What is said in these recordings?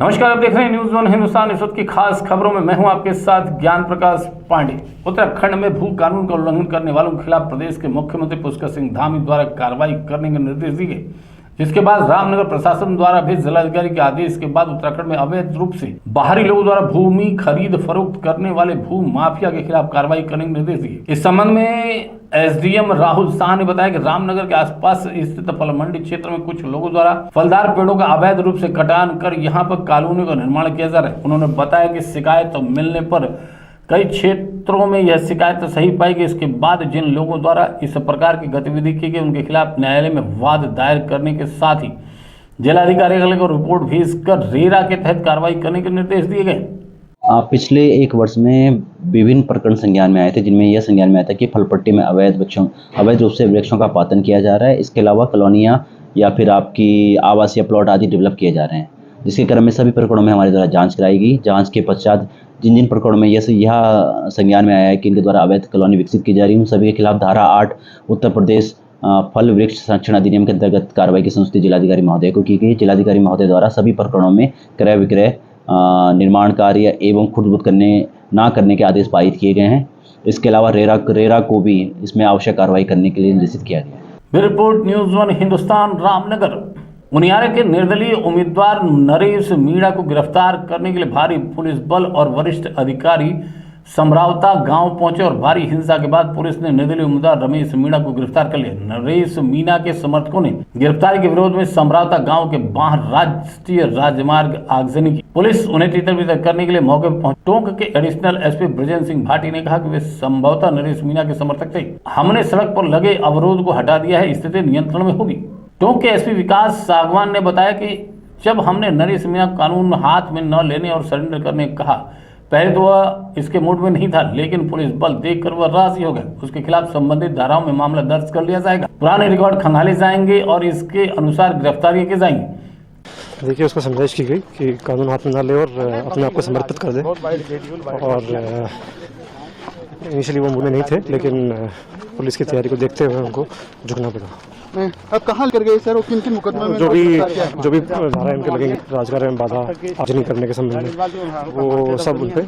नमस्कार, आप देख रहे हैं न्यूज वन हिंदुस्तान। इस वक्त की खास खबरों में मैं हूं आपके साथ ज्ञान प्रकाश पांडे। उत्तराखंड में भू कानून का उल्लंघन करने वालों के खिलाफ प्रदेश के मुख्यमंत्री पुष्कर सिंह धामी द्वारा कार्रवाई करने के निर्देश दिए गए, जिसके बाद रामनगर प्रशासन द्वारा भी जिलाधिकारी के आदेश के बाद उत्तराखंड में अवैध रूप से बाहरी लोगों द्वारा भूमि खरीद फरोख्त करने वाले भू माफिया के खिलाफ कार्रवाई करने के निर्देश दिए। इस संबंध में एसडीएम राहुल शाह ने बताया कि रामनगर के आसपास स्थित फल मंडी क्षेत्र में कुछ लोगों द्वारा फलदार पेड़ों का अवैध रूप से कटान कर यहां पर कॉलोनी का निर्माण किया जा रहा है। उन्होंने बताया कि शिकायत मिलने पर कई क्षेत्रों में यह शिकायत सही पाई गई। इसके बाद जिन लोगों द्वारा इस प्रकार की गतिविधि की गई उनके खिलाफ न्यायालय में वाद दायर करने के साथ ही जिलाधिकारी को रिपोर्ट भेजकर रेरा के तहत कार्रवाई करने के निर्देश दिए गए। पिछले एक वर्ष में विभिन्न प्रकरण संज्ञान में आए थे, जिनमें यह संज्ञान में आया था कि फलपट्टी में अवैध रूप से वृक्षों का पातन किया जा रहा है। इसके अलावा कॉलोनियाँ या फिर आपकी आवासीय प्लॉट आदि डेवलप किए जा रहे हैं, जिसके क्रम में सभी प्रकरणों में हमारे द्वारा जांच कराई गई। जांच के पश्चात जिन जिन प्रकरणों में यह संज्ञान में आया है कि इनके द्वारा अवैध कॉलोनी विकसित की जा रही है, उन सभी के खिलाफ धारा 8 उत्तर प्रदेश फल वृक्ष संरक्षण अधिनियम के अंतर्गत कार्रवाई की संस्तुति जिलाधिकारी महोदय को की गई। जिलाधिकारी महोदय द्वारा सभी प्रकरणों में क्रय विक्रय, निर्माण कार्य एवं खुद ना करने के आदेश पारित किए गए हैं। इसके अलावा रेरा को भी इसमें आवश्यक कार्रवाई करने के लिए निर्देशित किया गया। Report news one Hindustan. Ramnagar मुनियारे के निर्दलीय उम्मीदवार नरेश मीणा को गिरफ्तार करने के लिए भारी पुलिस बल और वरिष्ठ अधिकारी समरावता गांव पहुंचे और भारी हिंसा के बाद पुलिस ने निर्दलीय उम्मीदवार रमेश मीणा को गिरफ्तार कर लिया। नरेश मीणा के समर्थकों ने गिरफ्तारी के विरोध में समरावता गांव के बाहर राष्ट्रीय राजमार्ग आगजनी की। पुलिस उन्हें तितर बितर करने के लिए मौके पर पहुंची। टोंक के एडिशनल एसपी ब्रजेंद्र सिंह भाटी ने कहा कि वे संभवतः नरेश मीणा के समर्थक थे। हमने सड़क पर लगे अवरोध को हटा दिया है, स्थिति नियंत्रण में होगी। टोंक के एसपी विकास सागवान ने बताया कि जब हमने नरेश मीणा कानून हाथ में न लेने और सरेंडर करने को कहा, पहले तो वह इसके मूड में नहीं था, लेकिन पुलिस बल देखकर वह राजी हो गया। उसके खिलाफ संबंधित धाराओं में मामला दर्ज कर लिया जाएगा। पुराने रिकॉर्ड खंगाले जाएंगे और इसके अनुसार गिरफ्तारी की जाएंगी। देखिए, उसको समझाइश की गई कि कानून हाथ में ना ले और अपने आप को समर्पित कर दे। और इनिशियली वो मूड में नहीं थे, लेकिन पुलिस की तैयारी को देखते हुए उनको झुकना पड़ा। अब कहाँ कर गए सर? किन किन मुकदमे में जो भी धारा इनके लगेंगे राजकार्य में बाधा आर्जनी करने के संबंध में, वो सब उन पे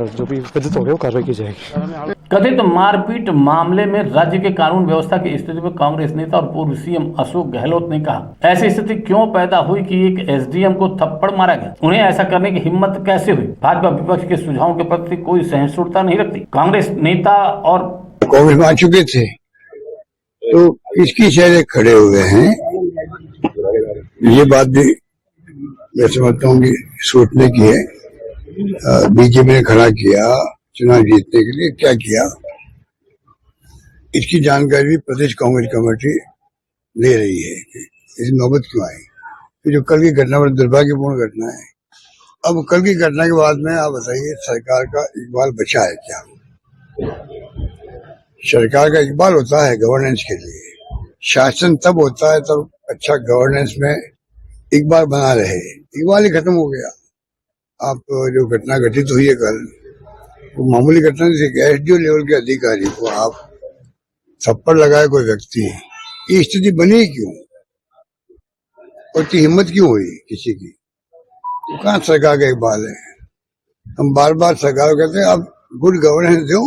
जो भी विदित हो गए वो कार्रवाई की जाएगी। कथित मारपीट मामले में राज्य के कानून व्यवस्था की स्थिति पर कांग्रेस नेता और पूर्व सीएम अशोक गहलोत ने कहा, ऐसी स्थिति क्यों पैदा हुई कि एक एसडीएम को थप्पड़ मारा गया? उन्हें ऐसा करने की हिम्मत कैसे हुई? भाजपा विपक्ष के सुझावों के प्रति कोई सहिष्णुता नहीं रखती। कांग्रेस नेता और कांग्रेस में आ चुके थे तो किसकी चेहरे खड़े हुए हैं, ये बात भी मैं समझता हूँ कि सोचने की है। बीजेपी ने खड़ा किया चुनाव जीतने के लिए, क्या किया, इसकी जानकारी भी प्रदेश कांग्रेस कमेटी ले रही है कि इस नौबत क्यों आई। तो जो कल की घटना बड़ी दुर्भाग्यपूर्ण घटना है। अब कल की घटना के बाद में आप बताइए, सरकार का इकबाल बचा है क्या? सरकार का इकबाल होता है गवर्नेंस के लिए। शासन तब होता है तब अच्छा गवर्नेंस में इकबाल बना रहे। इकबाल ही खत्म हो गया। आप जो घटना घटित हुई है कल, वो मामूली घटना नहीं थी। एसडीओ लेवल के अधिकारी को आप थप्पड़ लगाए कोई व्यक्ति, ये स्थिति बनी क्यों और इतनी हिम्मत क्यों हुई किसी की? तो कहाँ सरकार का इकबाल है? हम बार बार सरकार को कहते हैं आप गुड गवर्नेंस दो,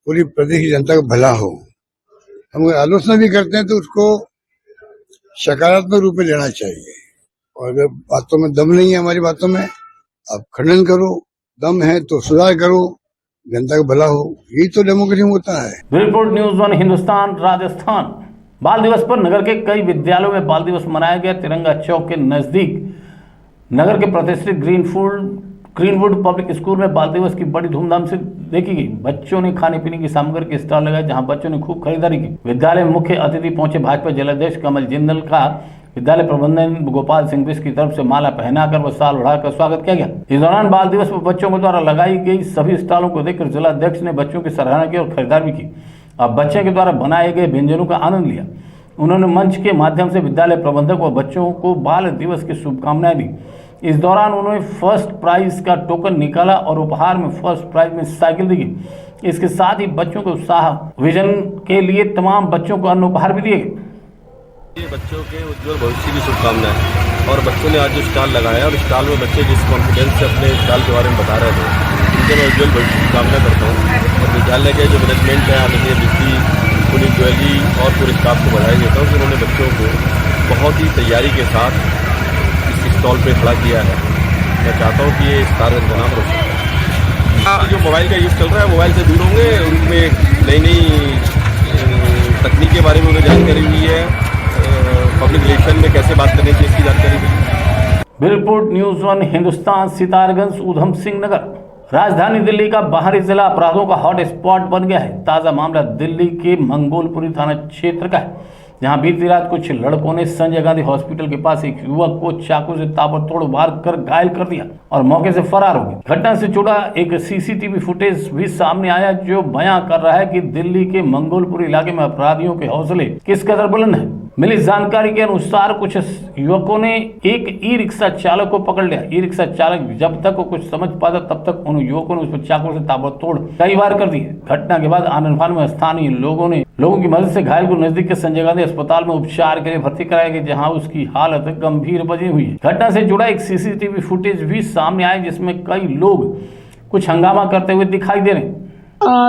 पूरी प्रदेश की जनता का भला हो। हम आलोचना भी करते हैं तो उसको सकारात्मक रूप में लेना चाहिए। और अगर बातों में दम नहीं है, हमारी बातों में, आप खंडन करो। दम है तो सुधार करो, जनता का भला हो। यही तो डेमोक्रेसी होता है। Report news one Hindustan. Rajasthan बाल दिवस पर नगर के कई विद्यालयों में बाल दिवस मनाया गया। तिरंगा चौक के नजदीक नगर के प्रतिष्ठित ग्रीनवुड पब्लिक स्कूल में बाल दिवस की बड़ी धूमधाम से देखी गई। बच्चों ने खाने पीने की सामग्री के स्टॉल लगाए, जहां बच्चों ने खूब खरीदारी की। विद्यालय में मुख्य अतिथि पहुंचे भाजपा जिलाध्यक्ष कमल जिंदल का विद्यालय प्रबंधन गोपाल सिंह बिष्ट की तरफ से माला पहनाकर व साल उड़ाकर स्वागत किया गया। इस दौरान बाल दिवस पर बच्चों के द्वारा लगाई गई सभी स्टॉलों को देखकर जिलाध्यक्ष ने बच्चों की सराहना की और खरीदारी भी की। अब बच्चे के द्वारा बनाए गए व्यंजनों का आनंद लिया। उन्होंने मंच के माध्यम से विद्यालय प्रबंधक व बच्चों को बाल दिवस की शुभकामनाएं दी। इस दौरान उन्होंने फर्स्ट प्राइज का टोकन निकाला और उपहार में फर्स्ट प्राइज में साइकिल दी गई। इसके साथ ही बच्चों के उत्साह विजन के लिए तमाम बच्चों को अन्य उपहार भी दिए गए। ये बच्चों के उज्जवल भविष्य की शुभकामनाएं। और बच्चों ने आज जो स्टॉल लगाया और स्टॉल में बच्चे जिस कॉन्फिडेंस से अपने स्टॉल के बारे में बता रहे थे, उनके मैं उज्जवल भविष्य की कामना करता हूँ। और विद्यालय के जो मैनेजमेंट है, आदरणीय दीदी, पुलिस ज्वेलरी और पूरे स्टाफ को बधाई देता हूँ कि उन्होंने बच्चों को बहुत ही तैयारी के साथ इस स्टॉल पर खड़ा किया है। मैं चाहता हूँ कि ये स्टार का नाम रोशन करें। जो मोबाइल का यूज़ चल रहा है, मोबाइल से दूर होंगे, उनमें नई नई तकनीक के बारे में उन्हें जानकारी हुई है, पब्लिक रिलेशन में कैसे बात करनी चाहिए इसकी जानकारी दी। Bureau report news 1 Hindustan, Sitarganj, Udham Singh Nagar. राजधानी दिल्ली का बाहरी जिला अपराधों का हॉट स्पॉट बन गया है। ताजा मामला दिल्ली के मंगोलपुरी थाना क्षेत्र का है, जहां बीती रात कुछ लड़कों ने संजय गांधी हॉस्पिटल के पास एक युवक को चाकू से ताबड़तोड़ वार कर घायल कर दिया और मौके से फरार हो गए। घटना से जुड़ा एक सीसीटीवी फुटेज भी सामने आया, जो बयां कर रहा है कि दिल्ली के मंगोलपुरी इलाके में अपराधियों के हौसले किस कदर बुलंद है। मिली जानकारी के अनुसार कुछ युवकों ने एक ई रिक्शा चालक को पकड़ लिया। ई रिक्शा चालक जब तक वो कुछ समझ पाता तब तक उन युवकों ने उस पर चाकू से ताबड़तोड़ कई वार कर दिए। घटना के बाद आनंद में स्थानीय लोगों की मदद से घायल को नजदीक के संजय गांधी अस्पताल में उपचार के लिए भर्ती कराया गया, जहां उसकी हालत गंभीर बनी हुई है। घटना से जुड़ा एक सीसीटीवी फुटेज भी सामने आया, जिसमें कई लोग कुछ हंगामा करते हुए दिखाई दे रहे हैं।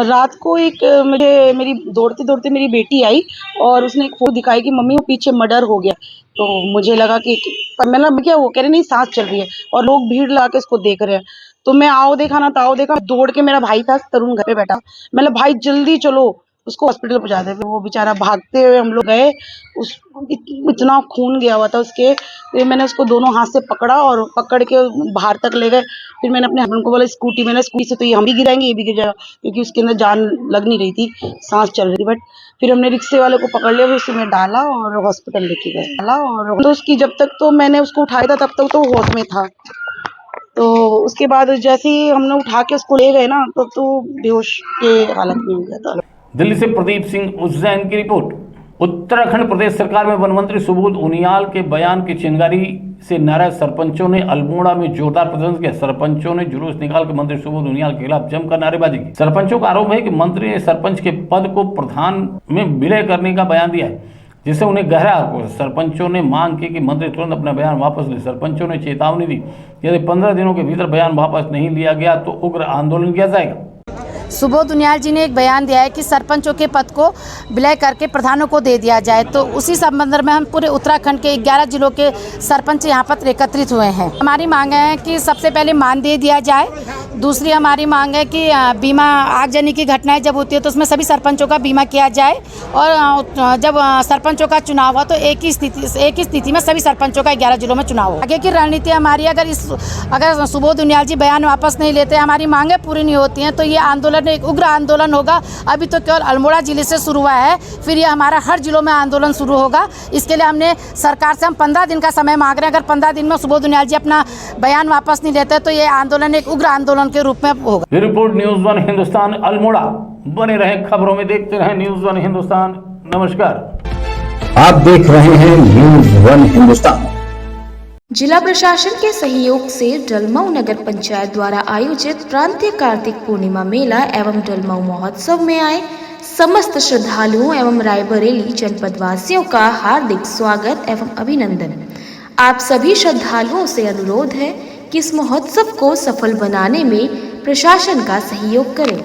रात को एक मेरी दौड़ते दौड़ते मेरी बेटी आई और उसने एक फोटो दिखाई कि मम्मी वो पीछे मर्डर हो गया। तो मुझे लगा कि मतलब क्या, वो कह रहे नहीं सांस चल रही है और लोग भीड़ लगा के इसको देख रहे हैं। तो मैं आओ देखा दौड़ के, मेरा भाई था तरुण घर पे बैठा, मतलब भाई जल्दी चलो उसको हॉस्पिटल पहुंचा दे। वो बेचारा भागते हुए हम लोग गए, उस इतना खून गया हुआ था उसके। फिर मैंने उसको दोनों हाथ से पकड़ा और पकड़ के बाहर तक ले गए। फिर मैंने अपने हस्बैंड को बोला स्कूटी से तो ये हम भी गिराएंगे, ये भी गिर जाएगा, क्योंकि उसके अंदर जान लग नहीं रही थी, सांस चल रही थी। बट फिर हमने रिक्शे वाले को पकड़ लिया, फिर उसमें डाला और हॉस्पिटल लेके गए। और तो उसकी जब तक तो मैंने उसको उठाया था तब तक तो होश में था। तो उसके बाद जैसे ही हमने उठा के उसको ले गए ना, तो बेहोश के हालत में हो गया था। दिल्ली से प्रदीप सिंह उज्जैन की रिपोर्ट। उत्तराखंड प्रदेश सरकार में वन मंत्री सुबोध उनियाल के बयान की चिंगारी से नाराज सरपंचों ने अल्मोड़ा में जोरदार प्रदर्शन किया। सरपंचों ने जुलूस निकाल के मंत्री सुबोध उनियाल के खिलाफ जमकर नारेबाजी की। सरपंचों का आरोप है कि मंत्री ने सरपंच के पद को प्रधान में विलय करने का बयान दिया है, जिससे उन्हें गहरा आक्रोश है। सरपंचों ने मांग की कि मंत्री तुरंत अपना बयान वापस ले। सरपंचों ने चेतावनी दी, यदि 15 दिनों के भीतर बयान वापस नहीं लिया गया तो उग्र आंदोलन किया जाएगा। सुबोध उनियाल जी ने एक बयान दिया है कि सरपंचों के पद को विलय करके प्रधानों को दे दिया जाए। तो उसी संबंध में हम पूरे उत्तराखंड के 11 जिलों के सरपंच यहाँ पर एकत्रित हुए हैं। हमारी मांग है कि सबसे पहले मानदेय दिया जाए। दूसरी हमारी मांग है कि बीमा, आगजनी की घटनाएं जब होती है तो उसमें सभी सरपंचों का बीमा किया जाए। और जब सरपंचों का चुनाव हो तो एक ही स्थिति में सभी सरपंचों का 11 जिलों में चुनाव हो। आगे की रणनीति हमारी, अगर सुबोध उनियाल जी बयान वापस नहीं लेते, हमारी मांगें पूरी नहीं होती हैं, तो ये आंदोलन एक उग्र आंदोलन होगा। अभी तो केवल अल्मोड़ा जिले से शुरू हुआ है, फिर ये हमारा हर जिलों में आंदोलन शुरू होगा। इसके लिए हमने सरकार से हम 15 दिन का समय मांग रहे हैं। अगर 15 दिन में सुबोध उनियाल जी अपना बयान वापस नहीं लेते तो ये आंदोलन एक उग्र आंदोलन के रूप में होगा। ये रिपोर्ट न्यूज 1 हिंदुस्तान अल्मोड़ा। बने रहे खबरों में, देखते रहे न्यूज 1 हिंदुस्तान। नमस्कार, आप देख रहे हैं न्यूज 1 हिंदुस्तान। जिला प्रशासन के सहयोग से डलमऊ नगर पंचायत द्वारा आयोजित प्रांतीय कार्तिक पूर्णिमा मेला एवं डलमऊ महोत्सव में आए समस्त श्रद्धालुओं एवं रायबरेली जनपद वासियों का हार्दिक स्वागत एवं अभिनंदन। आप सभी श्रद्धालुओं से अनुरोध है कि इस महोत्सव को सफल बनाने में प्रशासन का सहयोग करें।